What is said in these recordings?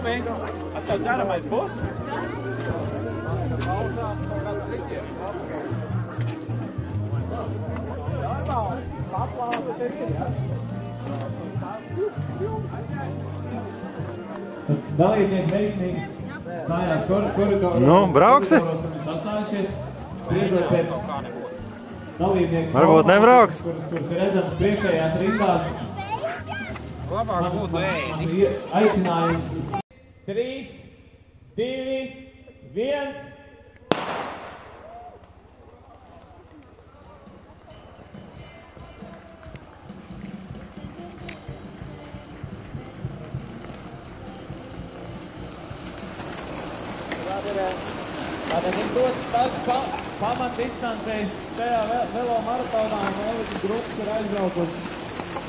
Tūmiņ, tev dzeramais būs? Dalībnieki veiksmīgi stājās koridoros. Nu, brauksi? Varbūt nebrauks? Kuras redzams priekšējās rindās. Labāk būtu ēdi. Aicinājums. 3, 2, 1. Tātad ir dots pamatdistancei šajā velo maratonā un elites grupas ir aizbraukusi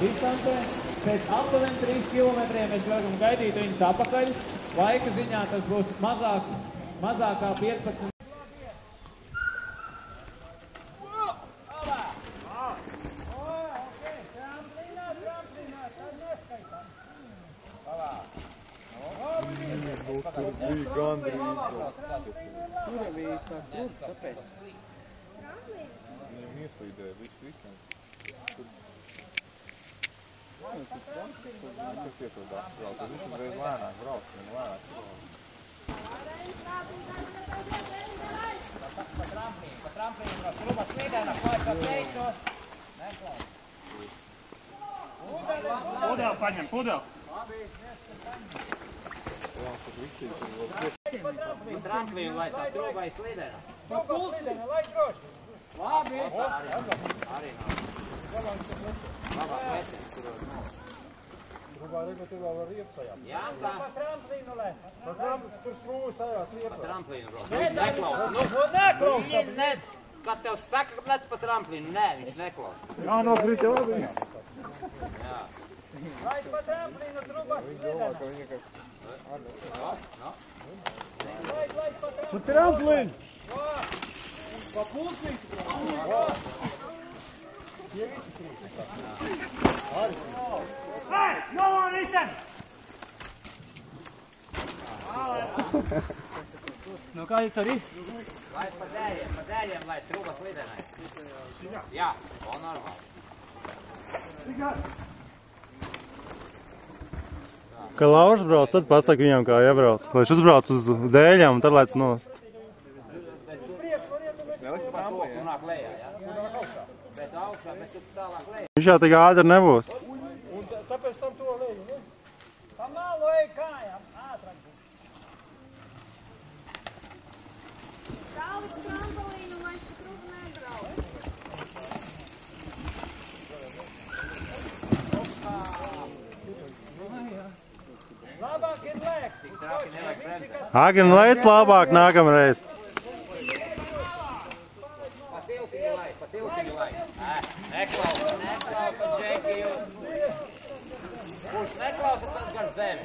distancē. Pēc aptuveni 3 kilometriem mēs varam gaidīt viņus apakaļ. Laika ziņā tas būs mazākā 15. Pudeli paņem, pudeli. Tramplīnu, lai tā trūbai slidena. Pa pulsdeni, lai droši. Labi. Arī nav. Labāk vecens, kurot nav. Trūbā regu tu vēl var iepsajām. Jā, tā. Pa tramplīnu, lai. Pa tramplīnu, kur skrūvis sajās iepsajām. Pa tramplīnu, bro. Neklaus. Neklaus. Kad tev saka, ka lec pa tramplīnu, nē, viņš neklaus. Jā, nokrīt jau labi. Jā. Lai pa tramplīnu, trūbā slidena. Pa tramplīnu. Pa pulsdeni. Hei, nolādīsim! Nu, kā jūs arī? Lai pa dēļiem, lai trūba slidenai. Jā, o normāli. Kad Lauris brauc, tad pasaka viņam, kā iebrauc. Lai viņš uzbrauc uz dēļām un tad lēc nost. Nāk lejā, jā? Bet augšā, bet tu tālāk lejā. Viņš jau tik ātri nebūs. Un tāpēc tam to leju, ne? Pa malu ej kājām, ātrāk būs. Brauc trampolinu, lai tu trūku nebrauc. Labāk ir lēkt. Agam lēc labāk nākamreiz. Pa tiltiņu lai. Neklausa, Džeki, jūs. Kurš neklausa, tas gar zemi.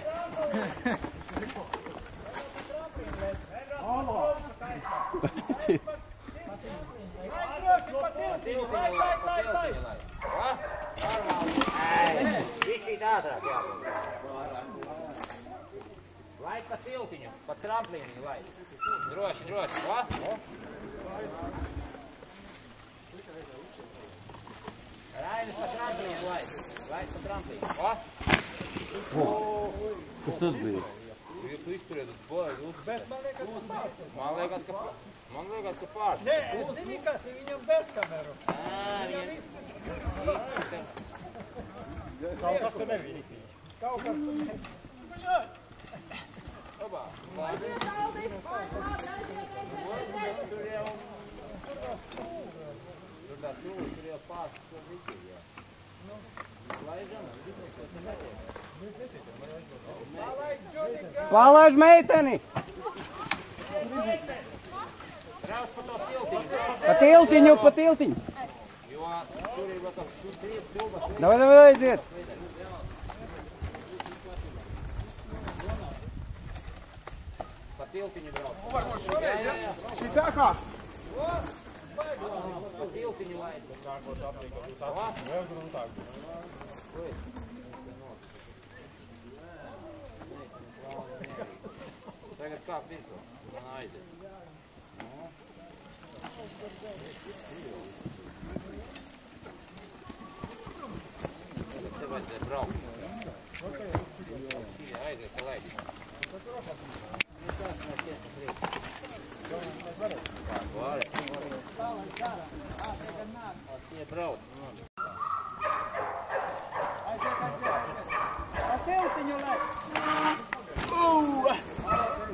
Pa tiltiņu lai. Va? Normāli. Višķīt ātrāk jābūt. Lai pa tiltiņu, pa tramplīnu lai. Droši, va? Rainis pa tramplīnu lai. Lai pa tramplīnu, va? Kas tas bija? Tu izturiet uz boju. Bet man liekas, ka pārst. Man liekas, ka pārst. Nē, es zini, kas ir viņam bez kameru. Kaut kas te nevīrītī. Kaut kas te nevīrītī. Obā. Tur tā stūri, tur jau pārst, tur visi, jā. Laižam, Palaiž meiteni! Brauc pa to tiltiņu. Pa tiltiņu! Jo tur ir vēl tur trīs tilbas. Davai, aiziet! Pa tiltiņu brauc. Varbūt šoreiz, ja? Šī tā kā? Pa tiltiņu laid. Vēl grūtāk. Tagad kā virsū. Man aiziet. Tagad te vajadzēja braukt. Šī aiziet pa laiku. Vari. Tie brauc. Pa tiltiņu lai.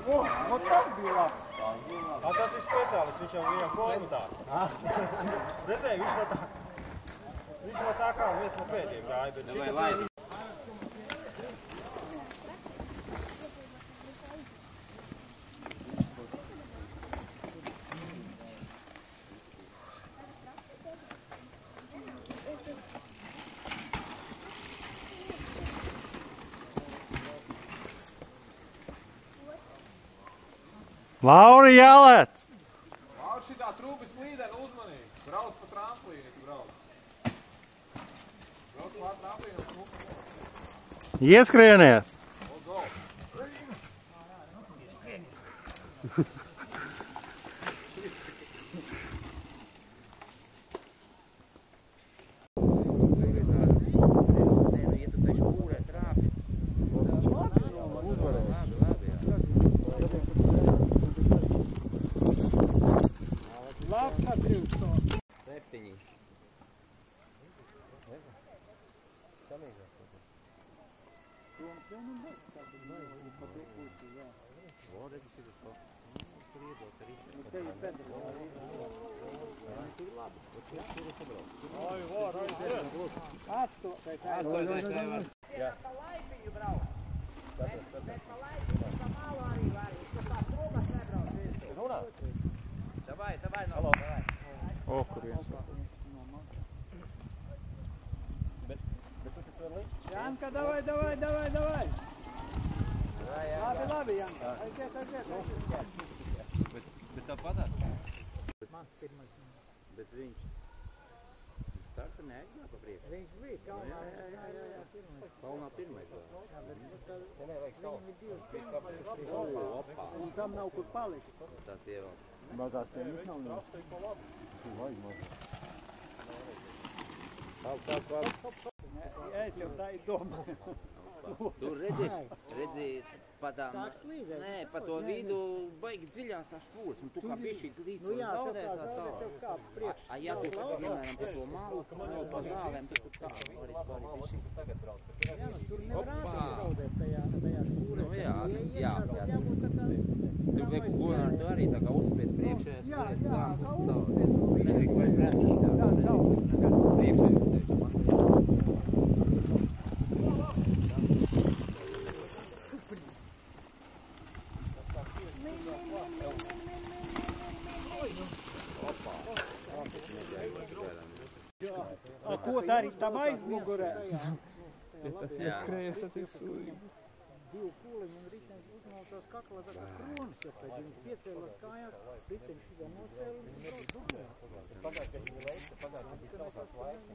O tas bija labi. Tas ir speciālis, viņš jau viņam formu tā. Redzēji, viņš no tā kā viens no pēdējiem gāja, bet šitas... Lauri, jālēc! Lauri, šitā trūbi slīdena uzmanīgi. Brauc pa tramplīni, tu brauc. Brauc pa tramplīni un trūbi. Ieskrienies! Septiņi. Давай, ну, давай. O, kur viens? Janka, davai! Labi, Janka. Aiziet. Bet tāpatās? Mans pirmais. Bet viņš starta neaizgāja pa priekšu? Viņš bija kalnā. Jā. Kalnā pirmais. Un tam nav kur palikt. Tas ievēl. Mazās piemiņas nav nav. Vajag mazās. Es jau tā domāju. Tur redzi, padām, nē, pa to vidu baigi dziļās tās špūras, un tu kā bišķīt līdz zaudēt tā tālu. Ja tu, piemēram, pa to malu, pa zālēm, tu tā vari bišķīt. Jā, tur nevar ātri zaudēt tajā špūrē. Nu jā. Tu vajag bonāri, tu arī tā kā uzspied priekšējās. Jā, kā uzspied. Nedrīkst vai bremzīt. Priekšējās. Ko darīt tam aizmugurē? Tas ieskrējas, tad ir sūdīgi. Divu pūliņu un riteņš uzmalcās kaklā tā kā kronis, ja pēc viņas piecēlās kājās, riteņš šitā nocēla un brauc. Pagājuši, ka viņi leista, pagājuši, ka bija sausās laiks.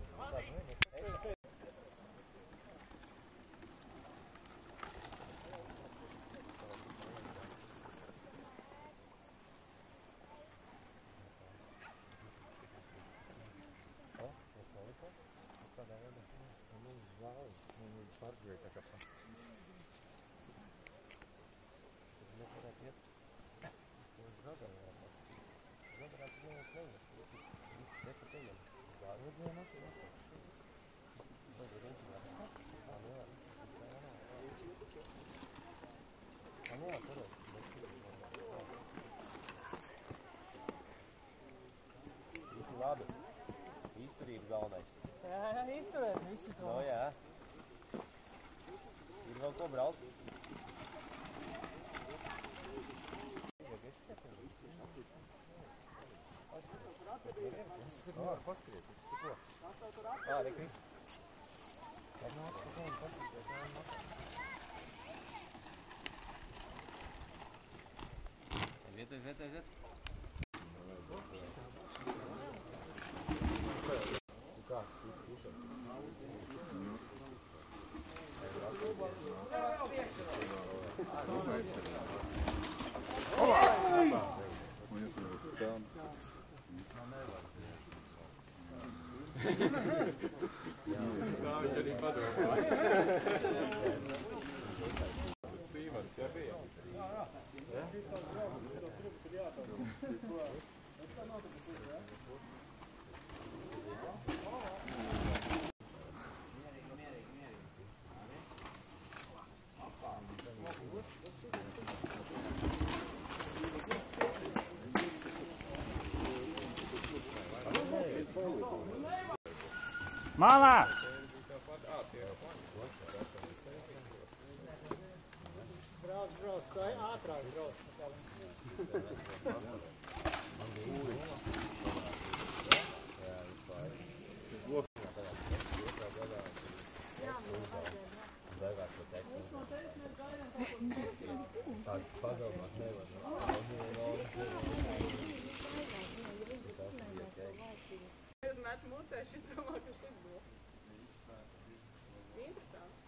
Labi. Izturība galvenais. Jā, izturēt visi to. No, jā. Ir vēl ko braukt? Var paskriet, tikko. Re, Kris. Aiziet. Kā? Tā viņš arī padomā. Sīvars, jā, bija. Malā! Brauc, stāj ātrāk, brauc. Met mutē, šis domā, ka šis būs. Interesanti.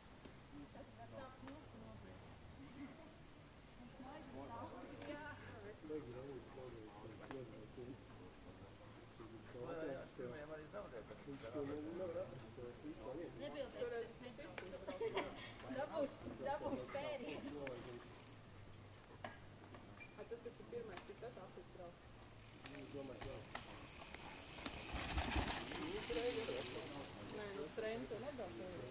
Dabūšu pēdienu. Tas, kas ir pirmais, ir tas aplis brauc. Nē, nu treni to nebrauc.